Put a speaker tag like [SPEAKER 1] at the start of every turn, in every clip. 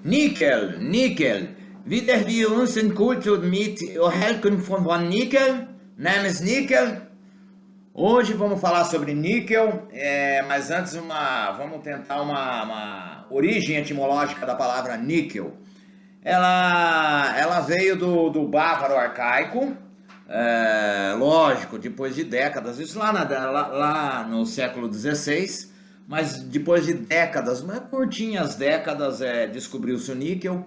[SPEAKER 1] Nickel. Wieder wir uns in Kultur mit Herkunft von Nickel, namens Nickel. Hoje vamos falar sobre níquel, mas antes vamos tentar uma origem etimológica da palavra níquel. Ela veio do bávaro arcaico, lógico, depois de décadas, isso lá no século XVI, mas depois de décadas, curtinhas décadas, descobriu-se o níquel.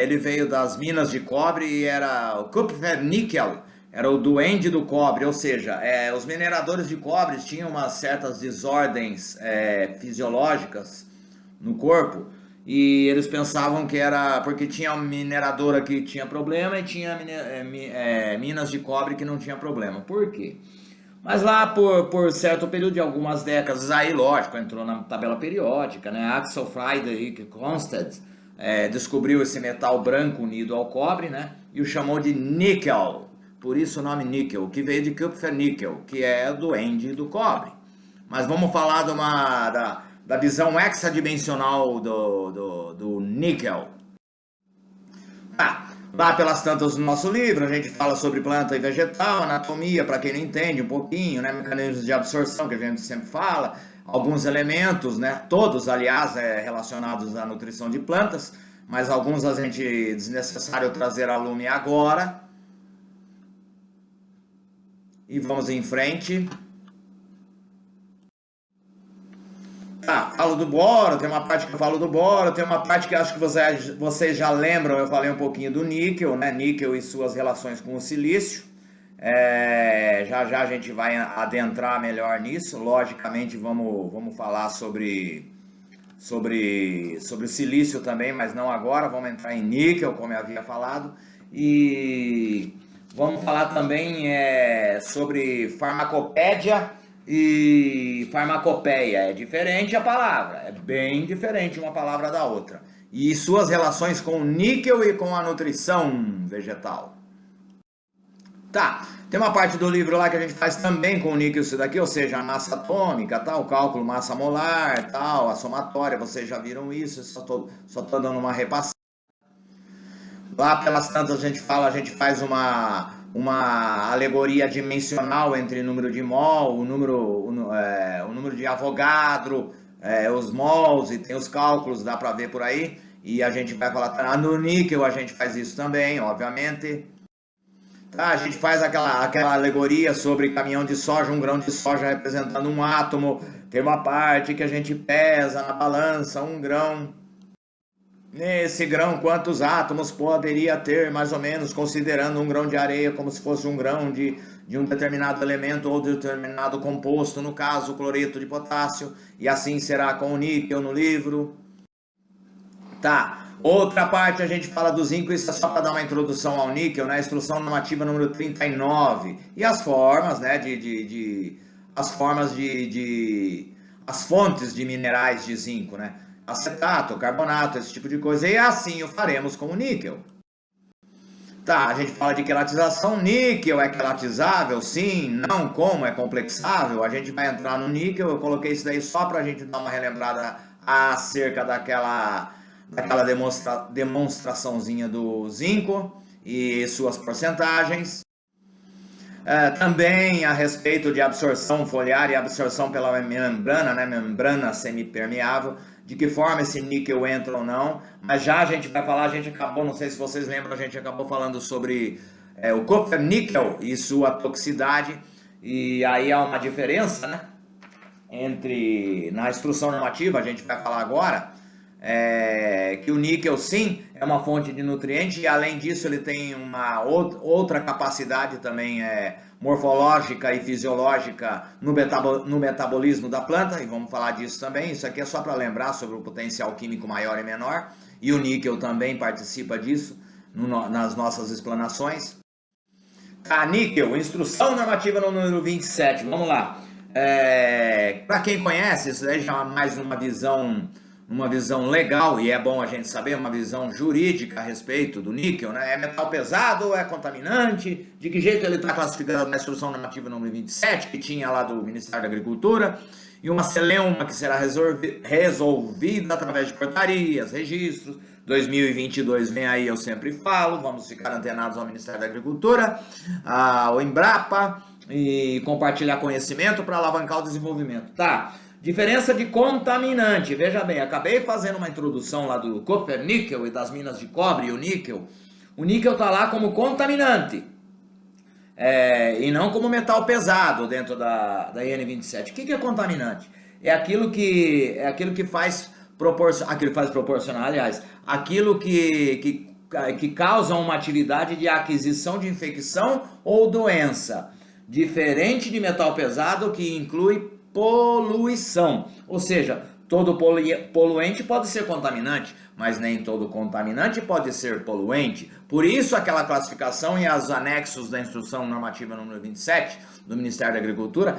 [SPEAKER 1] Ele veio das minas de cobre e era o Kupfernickel, era o duende do cobre, ou seja, os mineradores de cobre tinham umas certas desordens fisiológicas no corpo e eles pensavam que era porque tinha uma mineradora que tinha problema e tinha minas de cobre que não tinha problema. Por quê? Mas lá por certo período de algumas décadas, aí lógico, entrou na tabela periódica, né? Axel Friedrich Kronstedt descobriu esse metal branco unido ao cobre, né? E o chamou de níquel. Por isso o nome níquel, que veio de Kupfernickel, que é o duende do cobre. Mas vamos falar da visão hexadimensional do níquel. Lá pelas tantas do nosso livro, a gente fala sobre planta e vegetal, anatomia, para quem não entende um pouquinho, né? Mecanismos de absorção, que a gente sempre fala, alguns elementos, né? Todos, aliás, relacionados à nutrição de plantas, mas alguns a gente desnecessário trazer a lume agora. E vamos em frente. Falo do boro, tem uma parte que eu falo do boro, tem uma parte que acho que vocês já lembram, eu falei um pouquinho do níquel, né? Níquel e suas relações com o silício. Já a gente vai adentrar melhor nisso. Logicamente vamos falar sobre o silício também, mas não agora. Vamos entrar em níquel, como eu havia falado. E vamos falar também sobre farmacopédia e farmacopeia. É diferente a palavra, é bem diferente uma palavra da outra. E suas relações com o níquel e com a nutrição vegetal. Tem uma parte do livro lá que a gente faz também com o níquel isso daqui, ou seja, a massa atômica, o cálculo massa molar, a somatória, vocês já viram isso, só tô dando uma repassada. Lá pelas tantas a gente faz uma alegoria dimensional entre número de mol, o número de Avogadro, os mols, e tem os cálculos, dá para ver por aí. E a gente vai falar, no níquel a gente faz isso também, obviamente. A gente faz aquela alegoria sobre caminhão de soja, um grão de soja representando um átomo. Tem uma parte que a gente pesa na balança, um grão. Nesse grão, quantos átomos poderia ter, mais ou menos, considerando um grão de areia como se fosse um grão de um determinado elemento ou de determinado composto, no caso, o cloreto de potássio, e assim será com o níquel no livro. Outra parte a gente fala do zinco, isso é só para dar uma introdução ao níquel, né? Instrução normativa número 39. E as formas, né, as fontes de minerais de zinco, né? Acetato, carbonato, esse tipo de coisa, e assim o faremos com o níquel. A gente fala de quelatização, níquel é quelatizável, sim, não, como, é complexável, a gente vai entrar no níquel, eu coloquei isso daí só para a gente dar uma relembrada acerca daquela demonstraçãozinha do zinco e suas porcentagens. Também a respeito de absorção foliar e absorção pela membrana, né, membrana semipermeável, de que forma esse níquel entra ou não, mas já a gente vai falar, a gente acabou, não sei se vocês lembram, a gente acabou falando sobre o Kupfernickel e sua toxicidade, e aí há uma diferença, né, na instrução normativa, a gente vai falar agora, que o níquel sim é uma fonte de nutriente e além disso ele tem uma outra capacidade também morfológica e fisiológica no metabolismo da planta, e vamos falar disso também. Isso aqui é só para lembrar sobre o potencial químico maior e menor, e o níquel também participa disso nas nossas explanações. Níquel, instrução normativa no número 27, vamos lá. Para quem conhece, isso daí já é mais uma visão legal, e é bom a gente saber, uma visão jurídica a respeito do níquel, né? É metal pesado, é contaminante, de que jeito ele está classificado na instrução normativa número 27, que tinha lá do Ministério da Agricultura, e uma celeuma que será resolvida através de portarias, registros. 2022 vem aí, eu sempre falo, vamos ficar antenados ao Ministério da Agricultura, ao Embrapa, e compartilhar conhecimento para alavancar o desenvolvimento. Tá, diferença de contaminante, veja bem, acabei fazendo uma introdução lá do copper-níquel e das minas de cobre e o níquel está lá como contaminante, e não como metal pesado dentro da IN27. O que é contaminante? É aquilo que faz proporcionar, aliás, aquilo que causa uma atividade de aquisição de infecção ou doença, diferente de metal pesado, que inclui poluição, ou seja, todo poluente pode ser contaminante, mas nem todo contaminante pode ser poluente. Por isso aquela classificação e os anexos da instrução normativa número 27 do Ministério da Agricultura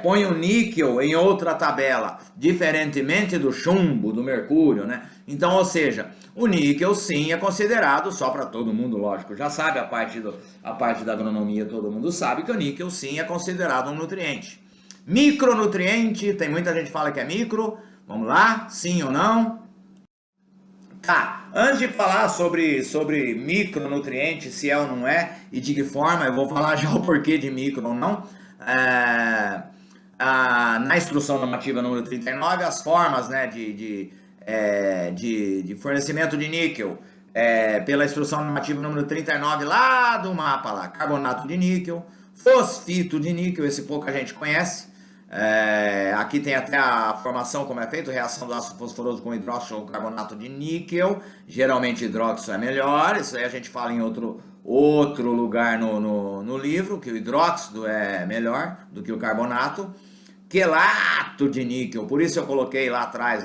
[SPEAKER 1] põe o níquel em outra tabela, diferentemente do chumbo, do mercúrio, né? Então, ou seja, o níquel sim é considerado, só para todo mundo, lógico, já sabe, a parte da agronomia todo mundo sabe que o níquel sim é considerado um nutriente. Micronutriente, tem muita gente que fala que é micro, vamos lá, sim ou não? Tá, antes de falar sobre micronutriente, se é ou não é, e de que forma, eu vou falar já o porquê de micro ou não. Na instrução normativa número 39, as formas, né, de fornecimento de níquel, pela instrução normativa número 39 lá do mapa lá, carbonato de níquel, fosfito de níquel, esse pouca gente conhece. Aqui tem até a formação, como é feito, reação do ácido fosforoso com hidróxido ou carbonato de níquel, geralmente hidróxido é melhor, isso aí a gente fala em outro lugar no livro, que o hidróxido é melhor do que o carbonato. Quelato de níquel, por isso eu coloquei lá atrás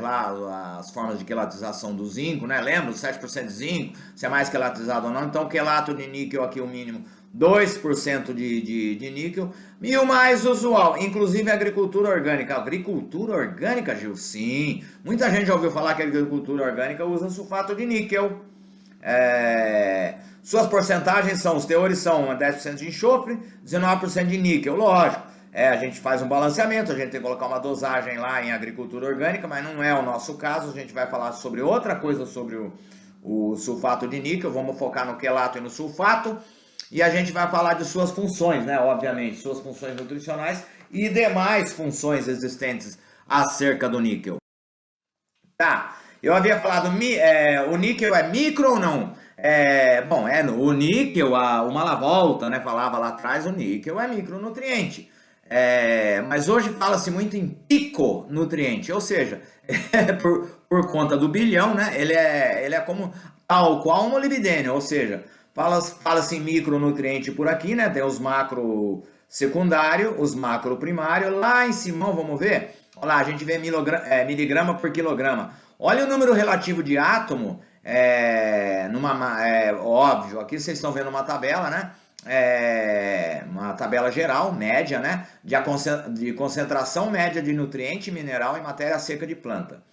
[SPEAKER 1] as formas de quelatização do zinco, né? Lembra? 7% de zinco, se é mais quelatizado ou não. Então, quelato de níquel aqui o mínimo 2% de níquel. E o mais usual, inclusive a agricultura orgânica. Agricultura orgânica, Gil? Sim. Muita gente já ouviu falar que a agricultura orgânica usa sulfato de níquel. Suas porcentagens os teores são 10% de enxofre, 19% de níquel, lógico. A gente faz um balanceamento, a gente tem que colocar uma dosagem lá em agricultura orgânica, mas não é o nosso caso. A gente vai falar sobre outra coisa, sobre o sulfato de níquel. Vamos focar no quelato e no sulfato. E a gente vai falar de suas funções, né? Obviamente, suas funções nutricionais e demais funções existentes acerca do níquel. Tá, eu havia falado, o níquel é micro ou não? O níquel, o Malavolta, né, falava lá atrás, o níquel é micronutriente. Mas hoje fala-se muito em piconutriente, ou seja, por conta do bilhão, né? Ele é como tal qual um molibdênio, ou seja, fala-se em micronutriente por aqui, né? Tem os macro secundário, os macro primário. Lá em cima, vamos ver. Olha lá, a gente vê miligrama por quilograma. Olha o número relativo de átomo. Óbvio, aqui vocês estão vendo uma tabela, né? Uma tabela geral, média, né? De concentração média de nutriente, mineral e matéria seca de planta.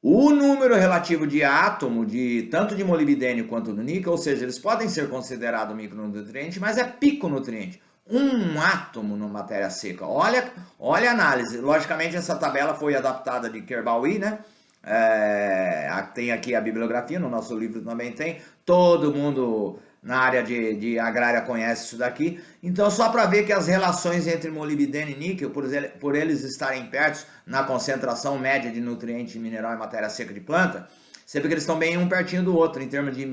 [SPEAKER 1] O número relativo de átomo, tanto de molibdênio quanto do níquel, ou seja, eles podem ser considerados micronutrientes, mas é piconutriente. Um átomo na matéria seca. Olha a análise. Logicamente, essa tabela foi adaptada de Kerbawi, né? Tem aqui a bibliografia, no nosso livro também tem. Todo mundo na área de agrária conhece isso daqui. Então, só para ver que as relações entre molibdênio e níquel, por eles estarem perto na concentração média de nutriente, mineral e matéria seca de planta, sempre que eles estão bem um pertinho do outro, em termos de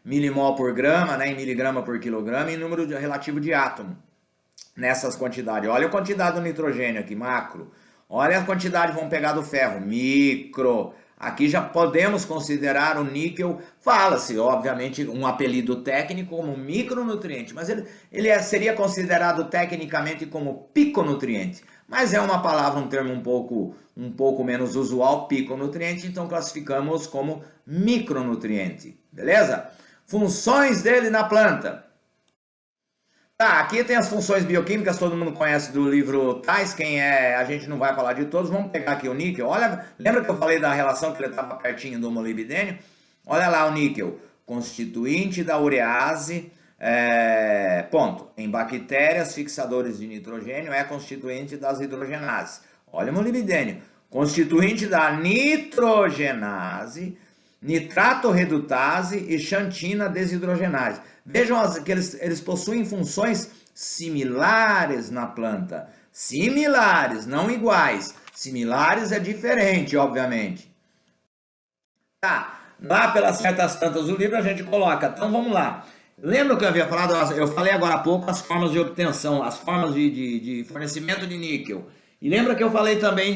[SPEAKER 1] milimol por grama, né, em miligrama por quilograma, e número relativo de átomo nessas quantidades. Olha a quantidade do nitrogênio aqui, macro. Olha a quantidade, vamos pegar do ferro, micro. Aqui já podemos considerar o níquel, fala-se, obviamente, um apelido técnico como micronutriente, mas ele seria considerado tecnicamente como piconutriente. Mas é uma palavra, um termo um pouco menos usual, piconutriente, então classificamos como micronutriente, beleza? Funções dele na planta. Tá, aqui tem as funções bioquímicas, todo mundo conhece do livro Tais, a gente não vai falar de todos, vamos pegar aqui o níquel. Olha, lembra que eu falei da relação que ele estava pertinho do molibdênio? Olha lá o níquel, constituinte da urease, ponto. Em bactérias, fixadores de nitrogênio, é constituinte das hidrogenases. Olha o molibdênio. Constituinte da nitrogenase, nitrato redutase e xantina desidrogenase. Vejam que eles possuem funções similares na planta. Similares, não iguais. Similares é diferente, obviamente. Tá, lá pelas certas tantas do livro a gente coloca. Então vamos lá. Lembra que eu havia falado? Eu falei agora há pouco as formas de obtenção, as formas de fornecimento de níquel. E lembra que eu falei também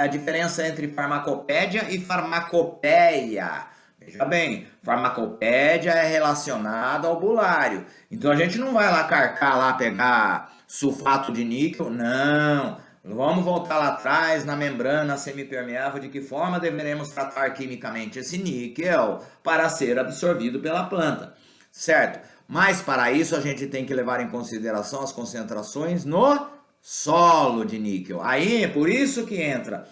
[SPEAKER 1] a diferença entre farmacopédia e farmacopeia. Veja bem, farmacopédia é relacionada ao bulário. Então a gente não vai lá carcar lá, pegar sulfato de níquel, não. Vamos voltar lá atrás na membrana semipermeável, de que forma deveremos tratar quimicamente esse níquel para ser absorvido pela planta, certo? Mas para isso a gente tem que levar em consideração as concentrações no solo de níquel. Aí é por isso que entra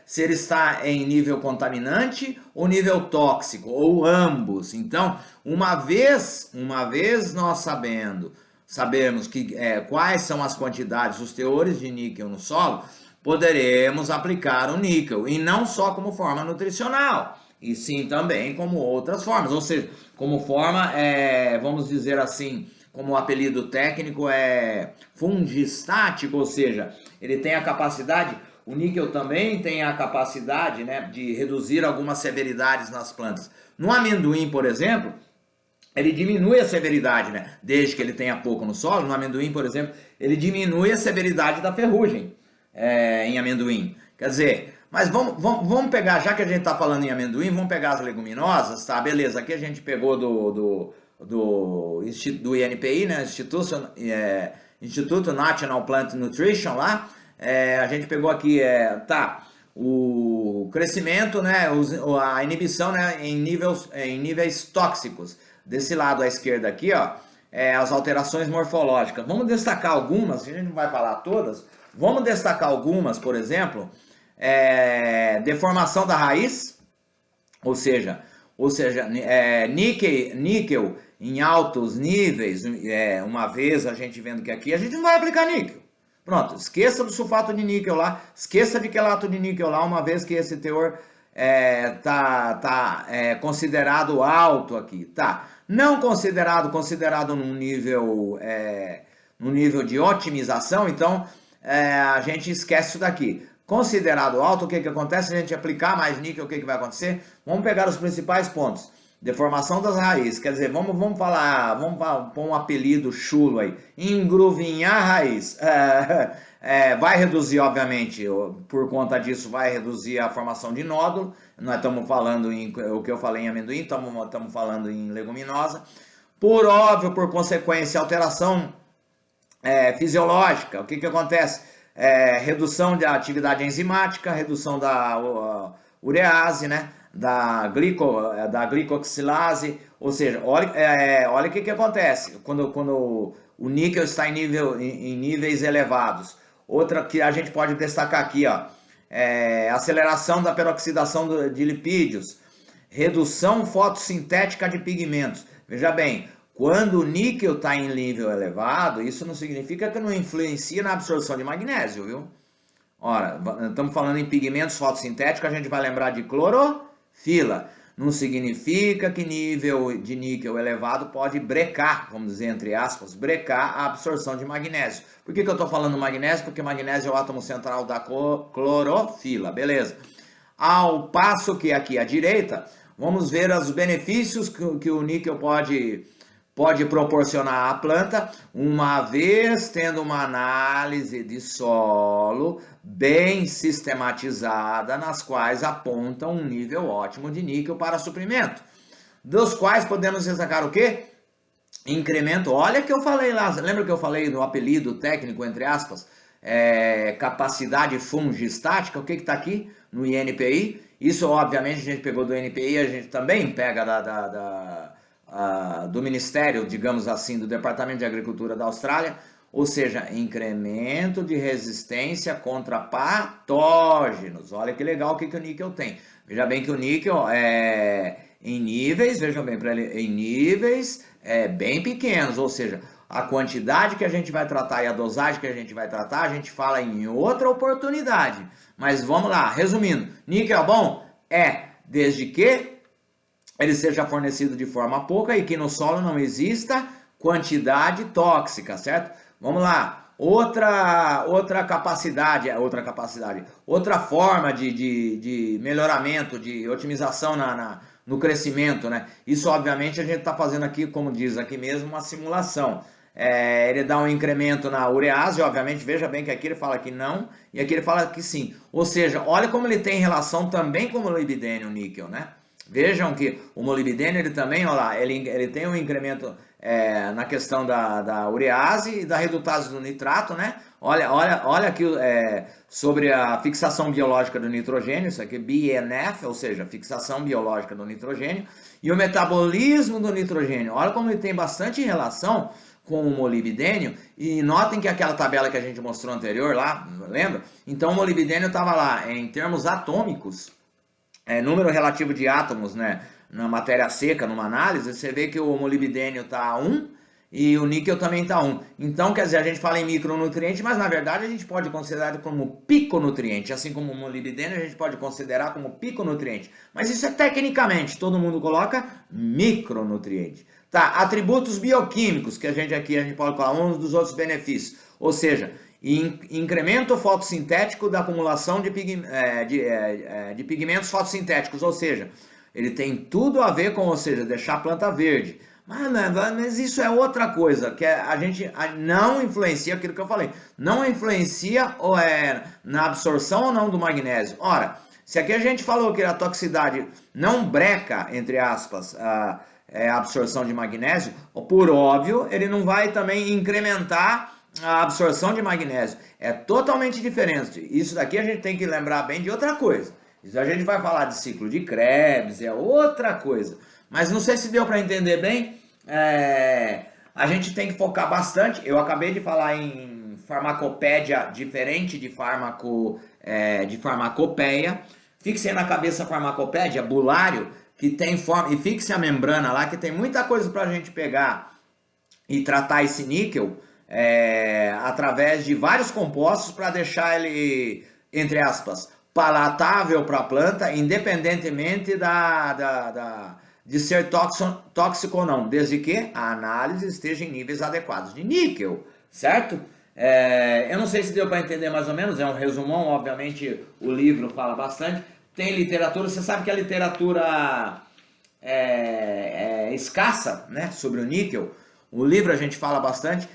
[SPEAKER 1] se ele está em nível contaminante ou nível tóxico, ou ambos. Então, uma vez nós sabemos que quais são as quantidades, os teores de níquel no solo, poderemos aplicar o níquel, e não só como forma nutricional, e sim também como outras formas, ou seja, como forma, vamos dizer assim, como o apelido técnico é fungistático, ou seja, ele tem a capacidade, o níquel também tem a capacidade, né, de reduzir algumas severidades nas plantas. No amendoim, por exemplo, ele diminui a severidade, né? Desde que ele tenha pouco no solo. No amendoim, por exemplo, ele diminui a severidade da ferrugem em amendoim. Quer dizer, mas vamos pegar, já que a gente está falando em amendoim, vamos pegar as leguminosas, tá? Beleza, aqui a gente pegou do INPI, né? Instituto National Plant Nutrition lá. A gente pegou aqui, o crescimento, né? A inibição, né? Em níveis tóxicos. Desse lado à esquerda aqui, ó, as alterações morfológicas. Vamos destacar algumas, a gente não vai falar todas. Vamos destacar algumas, por exemplo, deformação da raiz, ou seja, níquel em altos níveis. Uma vez a gente vendo que aqui a gente não vai aplicar níquel. Pronto, esqueça do sulfato de níquel lá, esqueça de quelato de níquel lá, uma vez que esse teor considerado alto aqui, tá? Não considerado num nível de otimização, então a gente esquece isso daqui. Considerado alto, o que acontece? Se a gente aplicar mais níquel, o que vai acontecer? Vamos pegar os principais pontos. Deformação das raízes, quer dizer, vamos pôr um apelido chulo aí, engruvinhar a raiz. Vai reduzir, obviamente, por conta disso, vai reduzir a formação de nódulo. Nós estamos falando o que eu falei em amendoim, estamos falando em leguminosa. Por óbvio, por consequência, alteração fisiológica. O que acontece? Redução da atividade enzimática, redução da urease, né? Da glicoxilase, ou seja, olha o que acontece quando o níquel está em níveis elevados. Outra que a gente pode destacar aqui, ó, aceleração da peroxidação de lipídios, redução fotossintética de pigmentos. Veja bem, quando o níquel está em nível elevado, isso não significa que não influencia na absorção de magnésio, viu? Ora, estamos falando em pigmentos fotossintéticos, a gente vai lembrar de clorofila. Não significa que nível de níquel elevado pode brecar, vamos dizer entre aspas, brecar a absorção de magnésio. Por que eu estou falando magnésio? Porque magnésio é o átomo central da clorofila, beleza? Ao passo que aqui à direita, vamos ver os benefícios que o níquel pode proporcionar à planta, uma vez tendo uma análise de solo bem sistematizada, nas quais apontam um nível ótimo de níquel para suprimento, dos quais podemos destacar o quê? Incremento, olha que eu falei lá, lembra que eu falei do apelido técnico, entre aspas, capacidade fungistática, o que está aqui no INPI? Isso, obviamente, a gente pegou do INPI, a gente também pega do Ministério, digamos assim, do Departamento de Agricultura da Austrália, ou seja, incremento de resistência contra patógenos. Olha que legal o que o níquel tem. Veja bem que o níquel em níveis, vejam bem, em níveis bem pequenos, ou seja, A quantidade que a gente vai tratar e a dosagem que a gente vai tratar, a gente fala em outra oportunidade. Mas vamos lá, resumindo, níquel é bom? É, desde que ele seja fornecido de forma pouca e que no solo não exista quantidade tóxica, certo? Vamos lá, outra capacidade, outra forma de melhoramento, de otimização no crescimento, né? Isso, obviamente, a gente está fazendo aqui, como diz aqui mesmo, uma simulação. Ele dá um incremento na urease, obviamente, veja bem que aqui ele fala que não, e aqui ele fala que sim. Ou seja, olha como ele tem relação também com o molibdênio, o níquel, né? Vejam que o molibdênio, ele também, olha lá, ele tem um incremento na questão da urease e da redutase do nitrato, né? Olha aqui sobre a fixação biológica do nitrogênio, isso aqui é BNF, ou seja, fixação biológica do nitrogênio, e o metabolismo do nitrogênio. Olha como ele tem bastante relação com o molibdênio, e notem que aquela tabela que a gente mostrou anterior lá, lembra? Então o molibdênio estava lá em termos atômicos, número relativo de átomos, né, na matéria seca, numa análise, você vê que o molibdênio está 1 e o níquel também está 1. Então, quer dizer, a gente fala em micronutriente, mas na verdade a gente pode considerar como piconutriente, assim como o molibdênio a gente pode considerar como piconutriente. Mas isso é tecnicamente, todo mundo coloca micronutriente. Tá, atributos bioquímicos, que a gente pode falar, um dos outros benefícios, ou seja, incremento fotossintético da acumulação de pigmentos fotossintéticos, ou seja, ele tem tudo a ver com, ou seja, deixar a planta verde. Mas isso é outra coisa, que a gente não influencia aquilo que eu falei, não influencia na absorção ou não do magnésio. Ora, se aqui a gente falou que a toxicidade não breca, entre aspas, a absorção de magnésio, por óbvio, ele não vai também incrementar a absorção de magnésio. É totalmente diferente. Isso daqui a gente tem que lembrar bem de outra coisa. Isso a gente vai falar de ciclo de Krebs, é outra coisa. Mas não sei se deu para entender bem. A gente tem que focar bastante. Eu acabei de falar em farmacopédia diferente de farmacopeia. Fixem na cabeça farmacopédia, bulário, que tem forma, e fixe a membrana lá, que tem muita coisa para a gente pegar e tratar esse níquel através de vários compostos para deixar ele, entre aspas, palatável para a planta, independentemente de ser tóxico ou não, desde que a análise esteja em níveis adequados de níquel, certo? Eu não sei se deu para entender mais ou menos, é um resumão, obviamente o livro fala bastante. Tem literatura, você sabe que a literatura é escassa, né, sobre o níquel. O livro a gente fala bastante.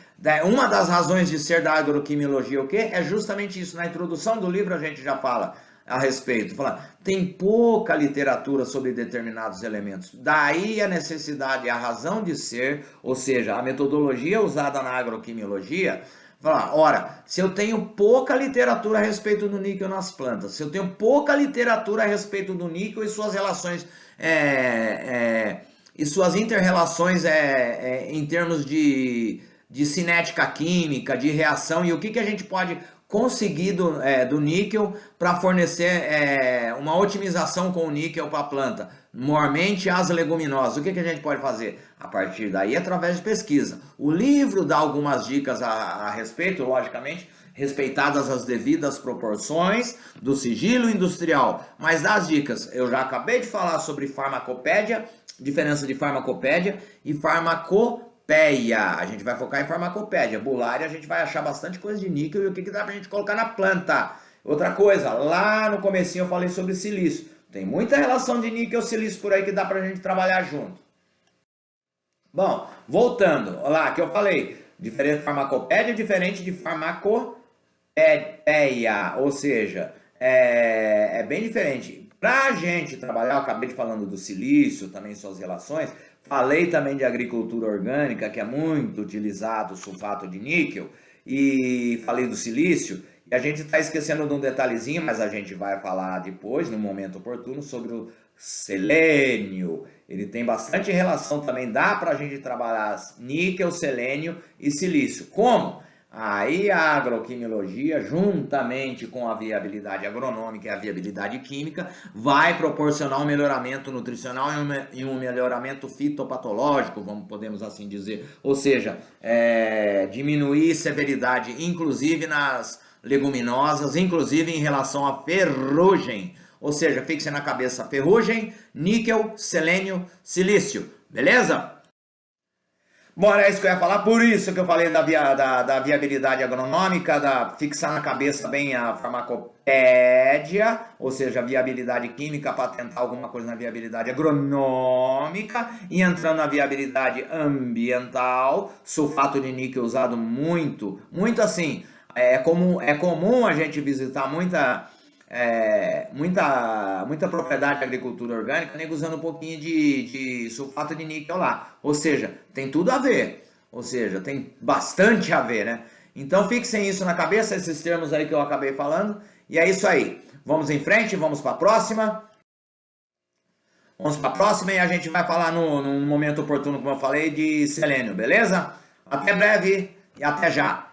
[SPEAKER 1] Uma das razões de ser da agroquimiologia o quê? É justamente isso. Na introdução do livro a gente já fala a respeito. Tem pouca literatura sobre determinados elementos. Daí a necessidade, a razão de ser, ou seja, a metodologia usada na agroquimiologia. Ora, se eu tenho pouca literatura a respeito do níquel nas plantas, se eu tenho pouca literatura a respeito do níquel e suas relações, e suas inter-relações em termos de cinética química, de reação, e o que a gente pode conseguir do níquel para fornecer uma otimização com o níquel para a planta, maiormente as leguminosas. O que a gente pode fazer? A partir daí, através de pesquisa. O livro dá algumas dicas a respeito, logicamente, respeitadas as devidas proporções do sigilo industrial. Mas das dicas, eu já acabei de falar sobre farmacopédia, diferença de farmacopédia e farmacopeia. A gente vai focar em farmacopédia. Bulária, a gente vai achar bastante coisa de níquel e o que dá pra gente colocar na planta. Outra coisa, lá no comecinho eu falei sobre silício. Tem muita relação de níquel e silício por aí que dá pra gente trabalhar junto. Bom, voltando, olha lá, que eu falei, diferente de farmacopédia, diferente de farmacopeia, ou seja, é bem diferente. Pra gente trabalhar, eu acabei de falando do silício, também suas relações, falei também de agricultura orgânica, que é muito utilizado o sulfato de níquel, e falei do silício, e a gente está esquecendo de um detalhezinho, mas a gente vai falar depois, no momento oportuno, sobre o selênio. Ele tem bastante relação também, dá para a gente trabalhar níquel, selênio e silício. Como? Aí a agroquimiologia, juntamente com a viabilidade agronômica e a viabilidade química, vai proporcionar um melhoramento nutricional e um melhoramento fitopatológico, podemos assim dizer. Ou seja, diminuir severidade, inclusive nas leguminosas, inclusive em relação à ferrugem. Ou seja, fixe na cabeça ferrugem, níquel, selênio, silício. Beleza? Bom, era isso que eu ia falar, por isso que eu falei da viabilidade agronômica, fixar na cabeça bem a farmacopédia, ou seja, a viabilidade química para tentar alguma coisa na viabilidade agronômica, e entrando na viabilidade ambiental, sulfato de níquel usado muito, muito assim, é comum a gente visitar muita propriedade de agricultura orgânica, nego usando um pouquinho de sulfato de níquel lá. Ou seja, tem tudo a ver. Ou seja, tem bastante a ver, né? Então fixem isso na cabeça, esses termos aí que eu acabei falando. E é isso aí. Vamos em frente, vamos para a próxima. Vamos para a próxima e a gente vai falar no momento oportuno, como eu falei, de selênio, beleza? Até breve e até já.